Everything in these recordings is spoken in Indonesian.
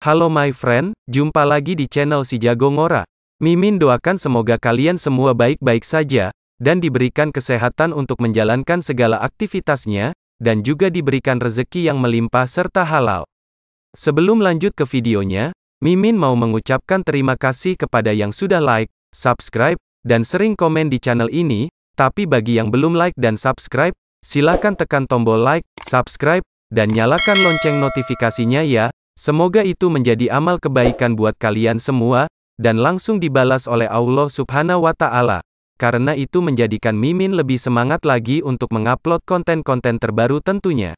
Halo my friend, jumpa lagi di channel Si Jago Ngora. Mimin doakan semoga kalian semua baik-baik saja, dan diberikan kesehatan untuk menjalankan segala aktivitasnya, dan juga diberikan rezeki yang melimpah serta halal. Sebelum lanjut ke videonya, Mimin mau mengucapkan terima kasih kepada yang sudah like, subscribe, dan sering komen di channel ini, tapi bagi yang belum like dan subscribe, silakan tekan tombol like, subscribe, dan nyalakan lonceng notifikasinya ya. Semoga itu menjadi amal kebaikan buat kalian semua, dan langsung dibalas oleh Allah Subhanahu wa Ta'ala. Karena itu menjadikan Mimin lebih semangat lagi untuk mengupload konten-konten terbaru tentunya.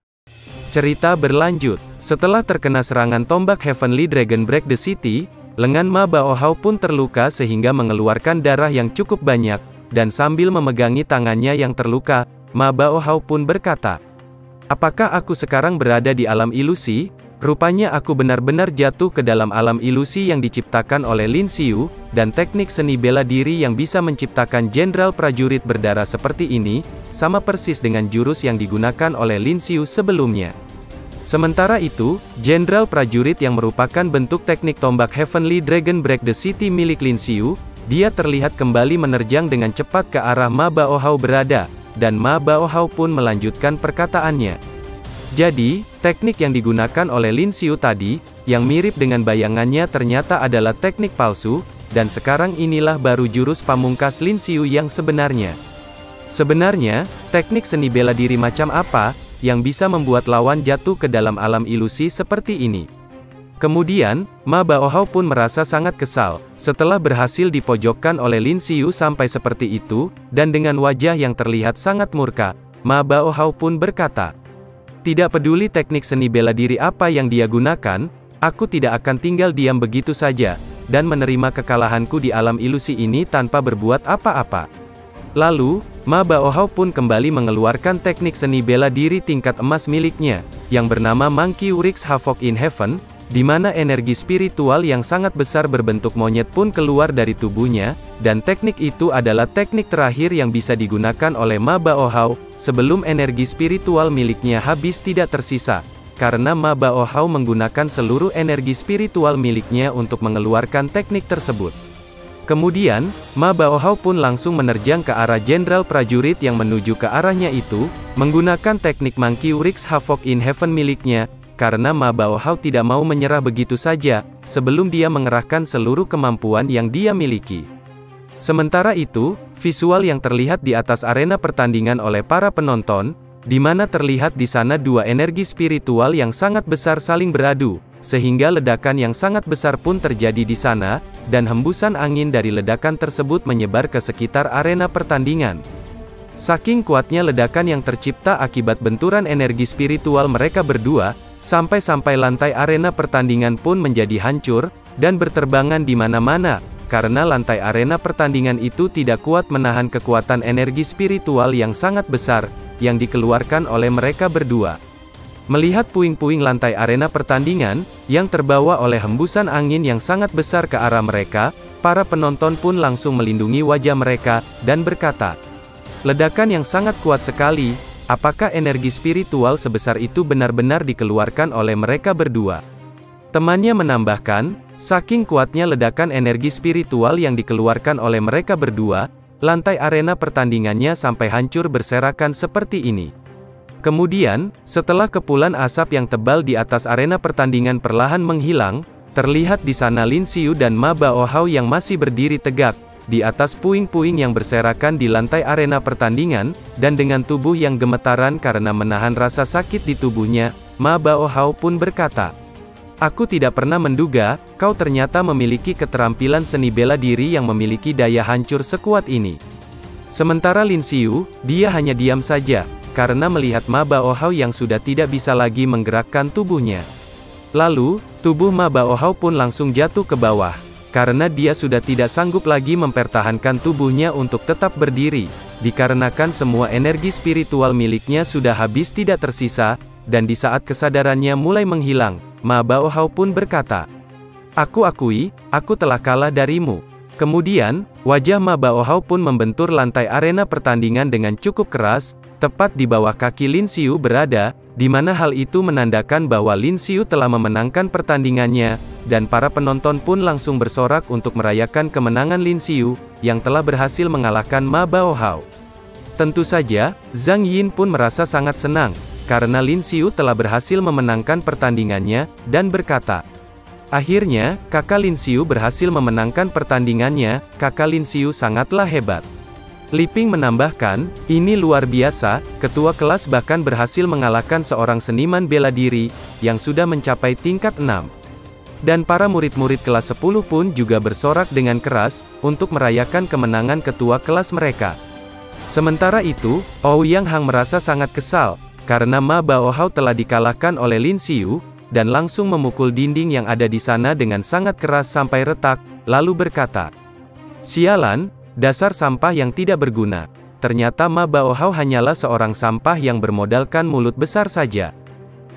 Cerita berlanjut. Setelah terkena serangan tombak Heavenly Dragon Break the City, lengan Ma Baohao pun terluka sehingga mengeluarkan darah yang cukup banyak, dan sambil memegangi tangannya yang terluka, Ma Baohao pun berkata, "Apakah aku sekarang berada di alam ilusi? Rupanya aku benar-benar jatuh ke dalam alam ilusi yang diciptakan oleh Lin Xiu, dan teknik seni bela diri yang bisa menciptakan jenderal prajurit berdarah seperti ini, sama persis dengan jurus yang digunakan oleh Lin Xiu sebelumnya." Sementara itu, jenderal prajurit yang merupakan bentuk teknik tombak Heavenly Dragon Break the City milik Lin Xiu, dia terlihat kembali menerjang dengan cepat ke arah Ma Baohao berada, dan Ma Baohao pun melanjutkan perkataannya. Jadi, teknik yang digunakan oleh Lin Xiu tadi, yang mirip dengan bayangannya ternyata adalah teknik palsu, dan sekarang inilah baru jurus pamungkas Lin Xiu yang sebenarnya. Sebenarnya, teknik seni bela diri macam apa, yang bisa membuat lawan jatuh ke dalam alam ilusi seperti ini? Kemudian, Ma Baohao pun merasa sangat kesal, setelah berhasil dipojokkan oleh Lin Xiu sampai seperti itu, dan dengan wajah yang terlihat sangat murka, Ma Baohao pun berkata, "Tidak peduli teknik seni bela diri apa yang dia gunakan, aku tidak akan tinggal diam begitu saja, dan menerima kekalahanku di alam ilusi ini tanpa berbuat apa-apa." Lalu, Ma Baohao pun kembali mengeluarkan teknik seni bela diri tingkat emas miliknya, yang bernama Monkey Wrench Havoc in Heaven, di mana energi spiritual yang sangat besar berbentuk monyet pun keluar dari tubuhnya, dan teknik itu adalah teknik terakhir yang bisa digunakan oleh Ma Baohao, sebelum energi spiritual miliknya habis tidak tersisa, karena Ma Baohao menggunakan seluruh energi spiritual miliknya untuk mengeluarkan teknik tersebut. Kemudian, Ma Baohao pun langsung menerjang ke arah jenderal prajurit yang menuju ke arahnya itu, menggunakan teknik Monkey Wrench Havoc in Heaven miliknya, karena Ma Baohao tidak mau menyerah begitu saja, sebelum dia mengerahkan seluruh kemampuan yang dia miliki. Sementara itu, visual yang terlihat di atas arena pertandingan oleh para penonton, di mana terlihat di sana dua energi spiritual yang sangat besar saling beradu, sehingga ledakan yang sangat besar pun terjadi di sana, dan hembusan angin dari ledakan tersebut menyebar ke sekitar arena pertandingan. Saking kuatnya ledakan yang tercipta akibat benturan energi spiritual mereka berdua, sampai-sampai lantai arena pertandingan pun menjadi hancur, dan berterbangan di mana-mana, karena lantai arena pertandingan itu tidak kuat menahan kekuatan energi spiritual yang sangat besar, yang dikeluarkan oleh mereka berdua. Melihat puing-puing lantai arena pertandingan, yang terbawa oleh hembusan angin yang sangat besar ke arah mereka, para penonton pun langsung melindungi wajah mereka, dan berkata, "Ledakan yang sangat kuat sekali, apakah energi spiritual sebesar itu benar-benar dikeluarkan oleh mereka berdua?" Temannya menambahkan, saking kuatnya ledakan energi spiritual yang dikeluarkan oleh mereka berdua, lantai arena pertandingannya sampai hancur berserakan seperti ini. Kemudian, setelah kepulan asap yang tebal di atas arena pertandingan perlahan menghilang, terlihat di sana Lin Xiu dan Ma Baohao yang masih berdiri tegak, di atas puing-puing yang berserakan di lantai arena pertandingan, dan dengan tubuh yang gemetaran karena menahan rasa sakit di tubuhnya, Ma Baohao pun berkata, "Aku tidak pernah menduga, kau ternyata memiliki keterampilan seni bela diri yang memiliki daya hancur sekuat ini." Sementara Lin Xiu, dia hanya diam saja, karena melihat Ma Baohao yang sudah tidak bisa lagi menggerakkan tubuhnya. Lalu, tubuh Ma Baohao pun langsung jatuh ke bawah, karena dia sudah tidak sanggup lagi mempertahankan tubuhnya untuk tetap berdiri, dikarenakan semua energi spiritual miliknya sudah habis tidak tersisa, dan di saat kesadarannya mulai menghilang, Ma Baohao pun berkata, "Aku akui, aku telah kalah darimu." Kemudian, wajah Ma Baohao pun membentur lantai arena pertandingan dengan cukup keras, tepat di bawah kaki Lin Xiu berada, di mana hal itu menandakan bahwa Lin Xiu telah memenangkan pertandingannya, dan para penonton pun langsung bersorak untuk merayakan kemenangan Lin Xiu, yang telah berhasil mengalahkan Ma Baohao. Tentu saja, Zhang Yin pun merasa sangat senang, karena Lin Xiu telah berhasil memenangkan pertandingannya, dan berkata, "Akhirnya, kakak Lin Xiu berhasil memenangkan pertandingannya, kakak Lin Xiu sangatlah hebat." Li Ping menambahkan, "Ini luar biasa, ketua kelas bahkan berhasil mengalahkan seorang seniman bela diri, yang sudah mencapai tingkat 6. Dan para murid-murid kelas 10 pun juga bersorak dengan keras, untuk merayakan kemenangan ketua kelas mereka. Sementara itu, Ouyang Hang merasa sangat kesal, karena Ma Baohao telah dikalahkan oleh Lin Xiu, dan langsung memukul dinding yang ada di sana dengan sangat keras sampai retak, lalu berkata, "Sialan, dasar sampah yang tidak berguna. Ternyata Ma Baohao hanyalah seorang sampah yang bermodalkan mulut besar saja."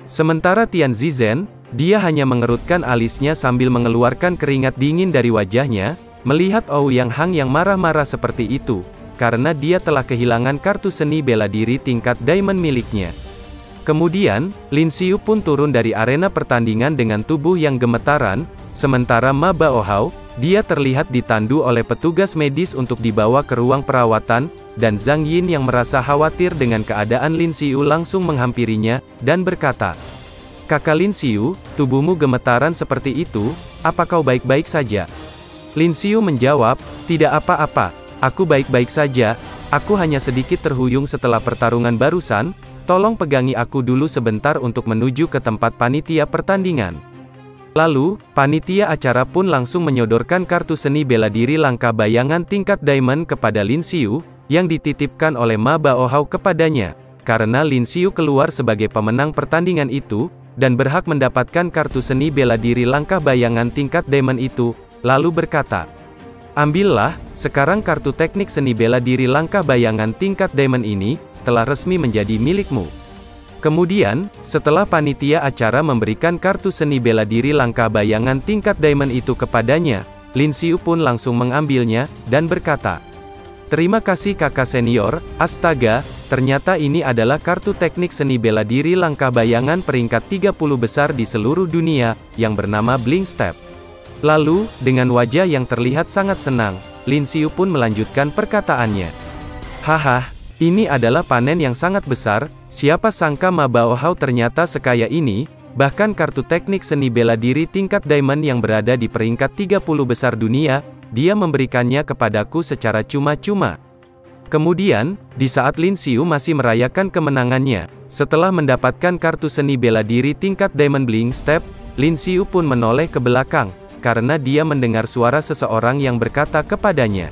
Sementara Tian Zizhen, dia hanya mengerutkan alisnya sambil mengeluarkan keringat dingin dari wajahnya, melihat Ouyang Hang yang marah-marah seperti itu, karena dia telah kehilangan kartu seni bela diri tingkat diamond miliknya. Kemudian, Lin Xiu pun turun dari arena pertandingan dengan tubuh yang gemetaran, sementara Ma Baohao, dia terlihat ditandu oleh petugas medis untuk dibawa ke ruang perawatan, dan Zhang Yin yang merasa khawatir dengan keadaan Lin Xiu langsung menghampirinya, dan berkata, "Kakak Lin Xiu, tubuhmu gemetaran seperti itu, apa kau baik-baik saja?" Lin Xiu menjawab, "Tidak apa-apa, aku baik-baik saja, aku hanya sedikit terhuyung setelah pertarungan barusan, tolong pegangi aku dulu sebentar untuk menuju ke tempat panitia pertandingan." Lalu, panitia acara pun langsung menyodorkan kartu seni bela diri langkah bayangan tingkat diamond kepada Lin Xiu, yang dititipkan oleh Ma Baohao kepadanya, karena Lin Xiu keluar sebagai pemenang pertandingan itu, dan berhak mendapatkan kartu seni bela diri langkah bayangan tingkat diamond itu, lalu berkata, "Ambillah, sekarang kartu teknik seni bela diri langkah bayangan tingkat diamond ini, telah resmi menjadi milikmu." Kemudian, setelah panitia acara memberikan kartu seni bela diri langkah bayangan tingkat diamond itu kepadanya, Lin Xiu pun langsung mengambilnya, dan berkata, "Terima kasih kakak senior, astaga, ternyata ini adalah kartu teknik seni bela diri langkah bayangan peringkat 30 besar di seluruh dunia, yang bernama Blink Step." Lalu, dengan wajah yang terlihat sangat senang, Lin Xiu pun melanjutkan perkataannya, "Haha, ini adalah panen yang sangat besar, siapa sangka Ma Baohao ternyata sekaya ini, bahkan kartu teknik seni bela diri tingkat diamond yang berada di peringkat 30 besar dunia, dia memberikannya kepadaku secara cuma-cuma." Kemudian, di saat Lin Xiu masih merayakan kemenangannya, setelah mendapatkan kartu seni bela diri tingkat diamond Blink Step, Lin Xiu pun menoleh ke belakang, karena dia mendengar suara seseorang yang berkata kepadanya,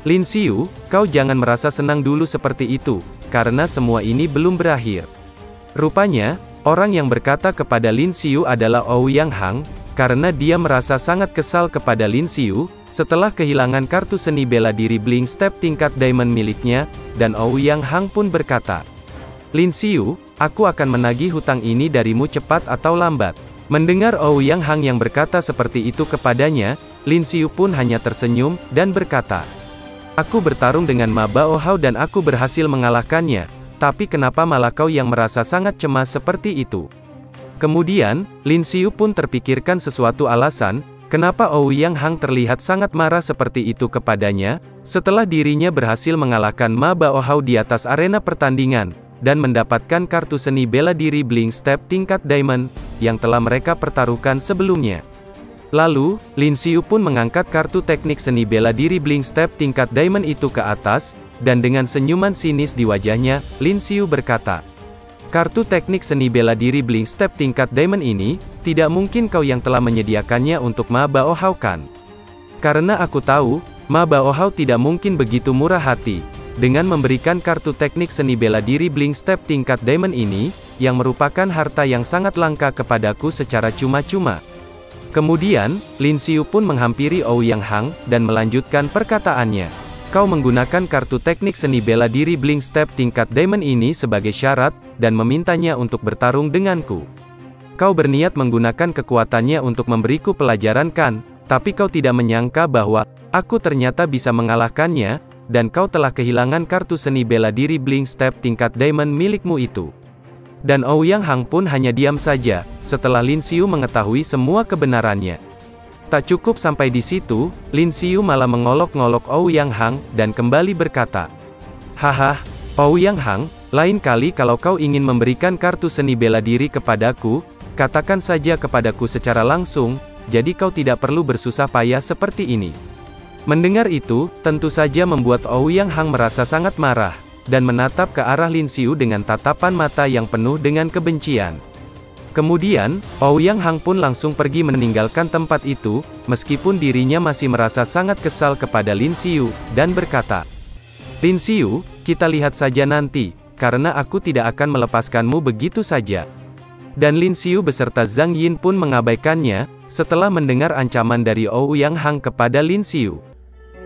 "Lin Xiu, kau jangan merasa senang dulu seperti itu, karena semua ini belum berakhir." Rupanya, orang yang berkata kepada Lin Xiu adalah Ouyang Hang, karena dia merasa sangat kesal kepada Lin Xiu, setelah kehilangan kartu seni bela diri Blink Step tingkat diamond miliknya, dan Ouyang Hang pun berkata, "Lin Xiu, aku akan menagih hutang ini darimu cepat atau lambat." Mendengar Ouyang Hang yang berkata seperti itu kepadanya, Lin Xiu pun hanya tersenyum, dan berkata, "Aku bertarung dengan Ma Baohao dan aku berhasil mengalahkannya, tapi kenapa malah kau yang merasa sangat cemas seperti itu?" Kemudian, Lin Xiu pun terpikirkan sesuatu alasan, kenapa Ouyang Hang terlihat sangat marah seperti itu kepadanya, setelah dirinya berhasil mengalahkan Ma Baohao di atas arena pertandingan, dan mendapatkan kartu seni bela diri Blink Step tingkat diamond, yang telah mereka pertaruhkan sebelumnya. Lalu, Lin Xiu pun mengangkat kartu teknik seni bela diri Blink Step tingkat diamond itu ke atas, dan dengan senyuman sinis di wajahnya, Lin Xiu berkata, "Kartu teknik seni bela diri Blink Step tingkat diamond ini, tidak mungkin kau yang telah menyediakannya untuk Ma Baohao kan? Karena aku tahu, Ma Baohao tidak mungkin begitu murah hati, dengan memberikan kartu teknik seni bela diri Blink Step tingkat diamond ini, yang merupakan harta yang sangat langka kepadaku secara cuma-cuma." Kemudian, Lin Xiu pun menghampiri Ouyang Hang, dan melanjutkan perkataannya, "Kau menggunakan kartu teknik seni bela diri Blink Step tingkat diamond ini sebagai syarat, dan memintanya untuk bertarung denganku. Kau berniat menggunakan kekuatannya untuk memberiku pelajaran kan?" Tapi kau tidak menyangka bahwa aku ternyata bisa mengalahkannya, dan kau telah kehilangan kartu seni bela diri Blink Step tingkat Diamond milikmu itu." Dan Ouyang Hang pun hanya diam saja, setelah Lin Xiu mengetahui semua kebenarannya. Tak cukup sampai di situ, Lin Xiu malah mengolok-ngolok Ouyang Hang, dan kembali berkata, "Haha, Ouyang Hang, lain kali kalau kau ingin memberikan kartu seni bela diri kepadaku, katakan saja kepadaku secara langsung, jadi kau tidak perlu bersusah payah seperti ini." Mendengar itu, tentu saja membuat Ouyang Hang merasa sangat marah, dan menatap ke arah Lin Xiu dengan tatapan mata yang penuh dengan kebencian. Kemudian, Ouyang Hang pun langsung pergi meninggalkan tempat itu, meskipun dirinya masih merasa sangat kesal kepada Lin Xiu, dan berkata, "Lin Xiu, kita lihat saja nanti, karena aku tidak akan melepaskanmu begitu saja." Dan Lin Xiu beserta Zhang Yin pun mengabaikannya, setelah mendengar ancaman dari Ouyang Hang kepada Lin Xiu.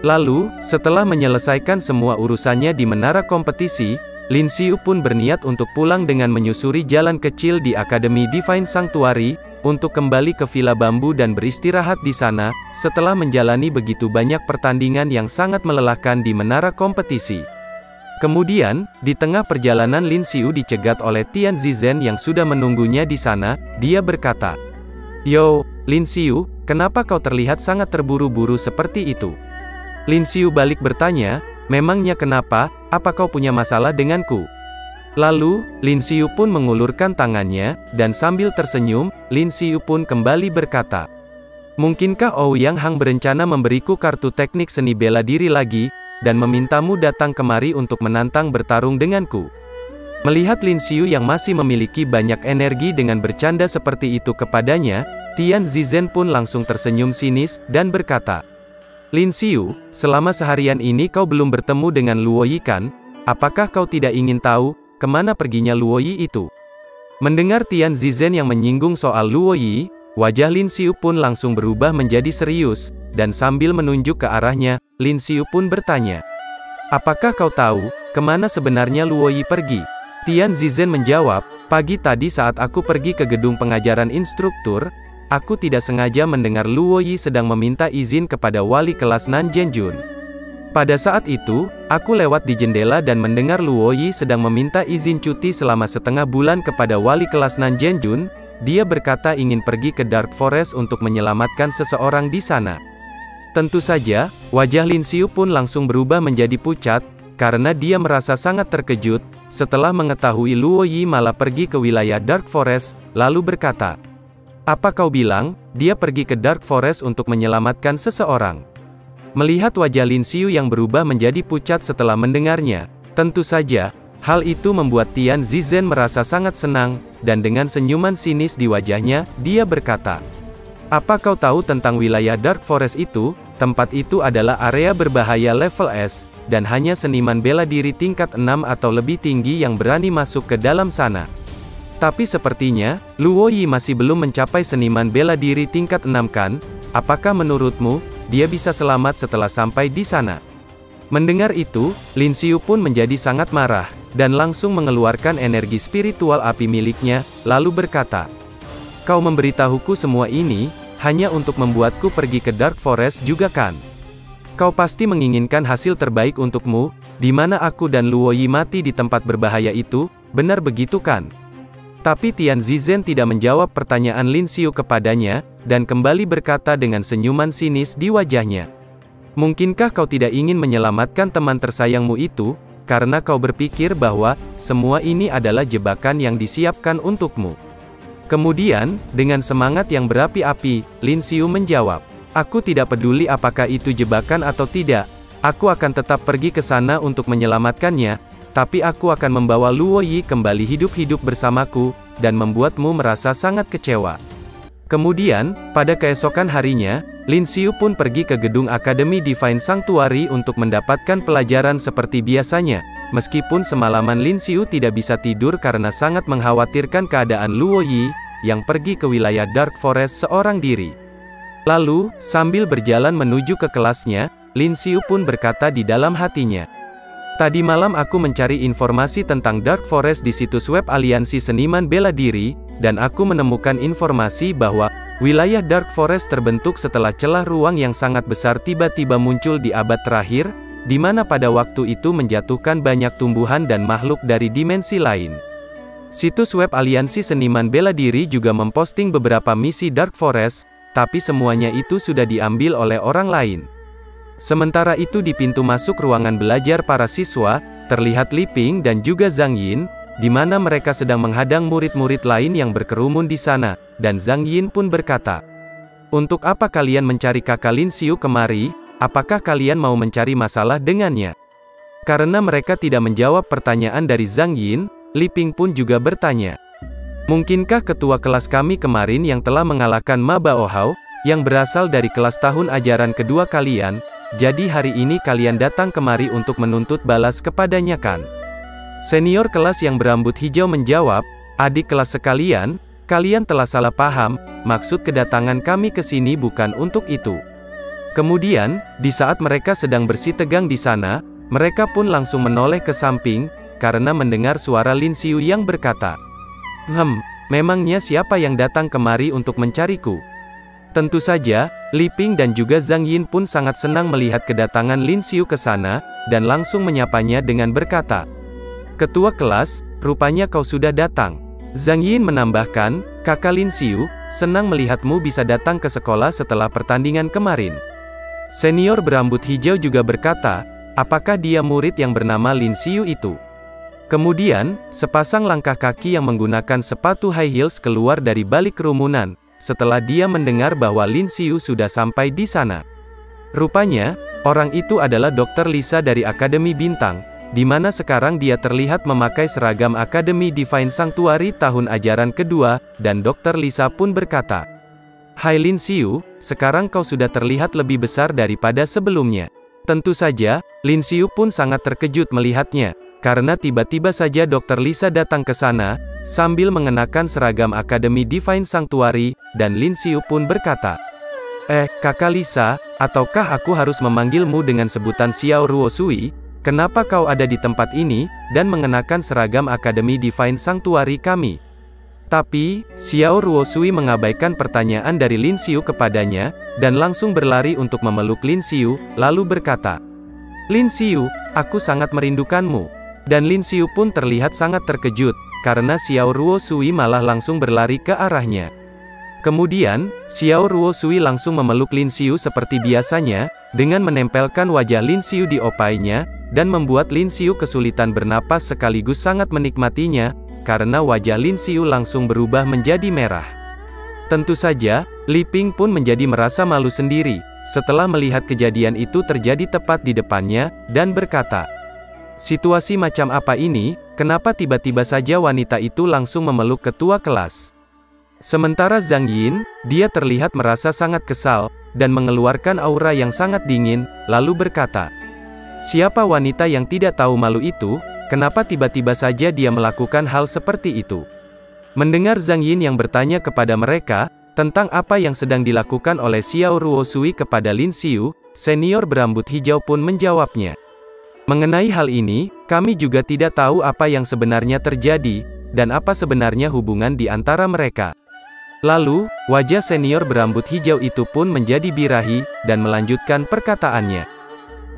Lalu, setelah menyelesaikan semua urusannya di menara kompetisi, Lin Xiu pun berniat untuk pulang dengan menyusuri jalan kecil di Akademi Divine Sanctuary, untuk kembali ke Villa Bambu dan beristirahat di sana, setelah menjalani begitu banyak pertandingan yang sangat melelahkan di menara kompetisi. Kemudian, di tengah perjalanan Lin Xiu dicegat oleh Tian Zizhen yang sudah menunggunya di sana. Dia berkata, "Yo, Lin Xiu, kenapa kau terlihat sangat terburu-buru seperti itu?" Lin Xiu balik bertanya, "Memangnya kenapa? Apa kau punya masalah denganku?" Lalu, Lin Xiu pun mengulurkan tangannya, dan sambil tersenyum, Lin Xiu pun kembali berkata, "Mungkinkah Ouyang Hang berencana memberiku kartu teknik seni bela diri lagi, dan memintamu datang kemari untuk menantang bertarung denganku?" Melihat Lin Xiu yang masih memiliki banyak energi dengan bercanda seperti itu kepadanya, Tian Zizhen pun langsung tersenyum sinis, dan berkata, "Lin Xiu, selama seharian ini kau belum bertemu dengan Luo Yi kan? Apakah kau tidak ingin tahu, kemana perginya Luo Yi itu?" Mendengar Tian Zizhen yang menyinggung soal Luo Yi, wajah Lin Xiu pun langsung berubah menjadi serius, dan sambil menunjuk ke arahnya, Lin Xiu pun bertanya, "Apakah kau tahu, kemana sebenarnya Luo Yi pergi?" Tian Zizhen menjawab, "Pagi tadi saat aku pergi ke gedung pengajaran instruktur, aku tidak sengaja mendengar Luo Yi sedang meminta izin kepada wali kelas Nan Zhenjun. Pada saat itu, aku lewat di jendela dan mendengar Luo Yi sedang meminta izin cuti selama setengah bulan kepada wali kelas Nan Zhenjun. Dia berkata ingin pergi ke Dark Forest untuk menyelamatkan seseorang di sana." Tentu saja, wajah Lin Xiu pun langsung berubah menjadi pucat, karena dia merasa sangat terkejut, setelah mengetahui Luo Yi malah pergi ke wilayah Dark Forest, lalu berkata, "Apa kau bilang, dia pergi ke Dark Forest untuk menyelamatkan seseorang?" Melihat wajah Lin Xiu yang berubah menjadi pucat setelah mendengarnya, tentu saja, hal itu membuat Tian Zizhen merasa sangat senang, dan dengan senyuman sinis di wajahnya, dia berkata, "Apa kau tahu tentang wilayah Dark Forest itu? Tempat itu adalah area berbahaya level S, dan hanya seniman bela diri tingkat 6 atau lebih tinggi yang berani masuk ke dalam sana. Tapi sepertinya, Luo Yi masih belum mencapai seniman bela diri tingkat 6 kan? Apakah menurutmu, dia bisa selamat setelah sampai di sana?" Mendengar itu, Lin Xiu pun menjadi sangat marah, dan langsung mengeluarkan energi spiritual api miliknya, lalu berkata, "Kau memberitahuku semua ini, hanya untuk membuatku pergi ke Dark Forest juga kan? Kau pasti menginginkan hasil terbaik untukmu, di mana aku dan Luo Yi mati di tempat berbahaya itu, benar begitu kan?" Tapi Tian Zizhen tidak menjawab pertanyaan Lin Xiu kepadanya, dan kembali berkata dengan senyuman sinis di wajahnya, "Mungkinkah kau tidak ingin menyelamatkan teman tersayangmu itu, karena kau berpikir bahwa semua ini adalah jebakan yang disiapkan untukmu?" Kemudian, dengan semangat yang berapi-api, Lin Xiu menjawab, "Aku tidak peduli apakah itu jebakan atau tidak, aku akan tetap pergi ke sana untuk menyelamatkannya. Tapi aku akan membawa Luo Yi kembali hidup-hidup bersamaku, dan membuatmu merasa sangat kecewa." Kemudian, pada keesokan harinya, Lin Xiu pun pergi ke gedung Akademi Divine Sanctuary untuk mendapatkan pelajaran seperti biasanya. Meskipun semalaman Lin Xiu tidak bisa tidur karena sangat mengkhawatirkan keadaan Luo Yi, yang pergi ke wilayah Dark Forest seorang diri. Lalu, sambil berjalan menuju ke kelasnya, Lin Xiu pun berkata di dalam hatinya, "Tadi malam aku mencari informasi tentang Dark Forest di situs web Aliansi Seniman Bela Diri, dan aku menemukan informasi bahwa wilayah Dark Forest terbentuk setelah celah ruang yang sangat besar tiba-tiba muncul di abad terakhir, di mana pada waktu itu menjatuhkan banyak tumbuhan dan makhluk dari dimensi lain. Situs web Aliansi Seniman Bela Diri juga memposting beberapa misi Dark Forest, tapi semuanya itu sudah diambil oleh orang lain. Sementara itu di pintu masuk ruangan belajar para siswa, terlihat Li Ping dan juga Zhang Yin, di mana mereka sedang menghadang murid-murid lain yang berkerumun di sana, dan Zhang Yin pun berkata, "Untuk apa kalian mencari kakak Lin Xiu kemari? Apakah kalian mau mencari masalah dengannya?" Karena mereka tidak menjawab pertanyaan dari Zhang Yin, Li Ping pun juga bertanya, "Mungkinkah ketua kelas kami kemarin yang telah mengalahkan Ma Baohao, yang berasal dari kelas tahun ajaran kedua kalian, jadi hari ini kalian datang kemari untuk menuntut balas kepadanya kan?" Senior kelas yang berambut hijau menjawab, "Adik kelas sekalian, kalian telah salah paham, maksud kedatangan kami ke sini bukan untuk itu." Kemudian, di saat mereka sedang bersitegang di sana, mereka pun langsung menoleh ke samping, karena mendengar suara Lin Xiu yang berkata, Memangnya siapa yang datang kemari untuk mencariku?" Tentu saja, Li Ping dan juga Zhang Yin pun sangat senang melihat kedatangan Lin Xiu ke sana, dan langsung menyapanya dengan berkata, "Ketua kelas, rupanya kau sudah datang." Zhang Yin menambahkan, "Kakak Lin Xiu, senang melihatmu bisa datang ke sekolah setelah pertandingan kemarin." Senior berambut hijau juga berkata, "Apakah dia murid yang bernama Lin Xiu itu?" Kemudian, sepasang langkah kaki yang menggunakan sepatu high heels keluar dari balik kerumunan, setelah dia mendengar bahwa Lin Xiu sudah sampai di sana. Rupanya, orang itu adalah Dr. Lisa dari Akademi Bintang, di mana sekarang dia terlihat memakai seragam Akademi Divine Sanctuary tahun ajaran kedua, dan Dr. Lisa pun berkata, "Hai Lin Xiu, sekarang kau sudah terlihat lebih besar daripada sebelumnya." Tentu saja, Lin Xiu pun sangat terkejut melihatnya, karena tiba-tiba saja Dr. Lisa datang ke sana, sambil mengenakan seragam Akademi Divine Sanctuary, dan Lin Xiu pun berkata, Kakak Lisa, ataukah aku harus memanggilmu dengan sebutan Xiao Ruo Sui? Kenapa kau ada di tempat ini, dan mengenakan seragam Akademi Divine Sanctuary kami?" Tapi, Xiao Ruo Sui mengabaikan pertanyaan dari Lin Xiu kepadanya, dan langsung berlari untuk memeluk Lin Xiu, lalu berkata, "Lin Xiu, aku sangat merindukanmu." Dan Lin Xiu pun terlihat sangat terkejut, karena Xiao Ruo Sui malah langsung berlari ke arahnya. Kemudian, Xiao Ruo Sui langsung memeluk Lin Xiu seperti biasanya, dengan menempelkan wajah Lin Xiu di opainya, dan membuat Lin Xiu kesulitan bernapas sekaligus sangat menikmatinya, karena wajah Lin Xiu langsung berubah menjadi merah. Tentu saja, Li Ping pun menjadi merasa malu sendiri, setelah melihat kejadian itu terjadi tepat di depannya, dan berkata, "Situasi macam apa ini, kenapa tiba-tiba saja wanita itu langsung memeluk ketua kelas?" Sementara Zhang Yin, dia terlihat merasa sangat kesal, dan mengeluarkan aura yang sangat dingin, lalu berkata, "Siapa wanita yang tidak tahu malu itu? Kenapa tiba-tiba saja dia melakukan hal seperti itu?" Mendengar Zhang Yin yang bertanya kepada mereka, tentang apa yang sedang dilakukan oleh Xiao Ruo Sui kepada Lin Xiu, senior berambut hijau pun menjawabnya, "Mengenai hal ini, kami juga tidak tahu apa yang sebenarnya terjadi, dan apa sebenarnya hubungan di antara mereka." Lalu, wajah senior berambut hijau itu pun menjadi birahi, dan melanjutkan perkataannya,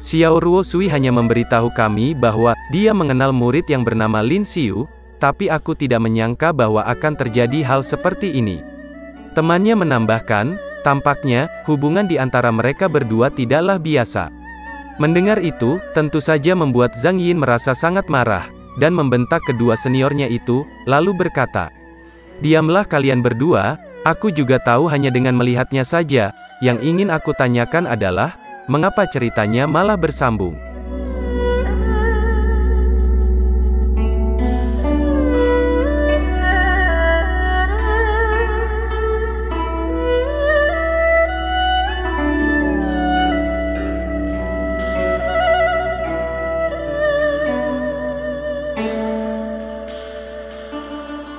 "Xiao Ruo Sui hanya memberitahu kami bahwa dia mengenal murid yang bernama Lin Xiu, tapi aku tidak menyangka bahwa akan terjadi hal seperti ini." Temannya menambahkan, tampaknya, hubungan di antara mereka berdua tidaklah biasa. Mendengar itu, tentu saja membuat Zhang Yin merasa sangat marah, dan membentak kedua seniornya itu, lalu berkata, "Diamlah kalian berdua, aku juga tahu hanya dengan melihatnya saja, yang ingin aku tanyakan adalah, mengapa ceritanya malah bersambung?"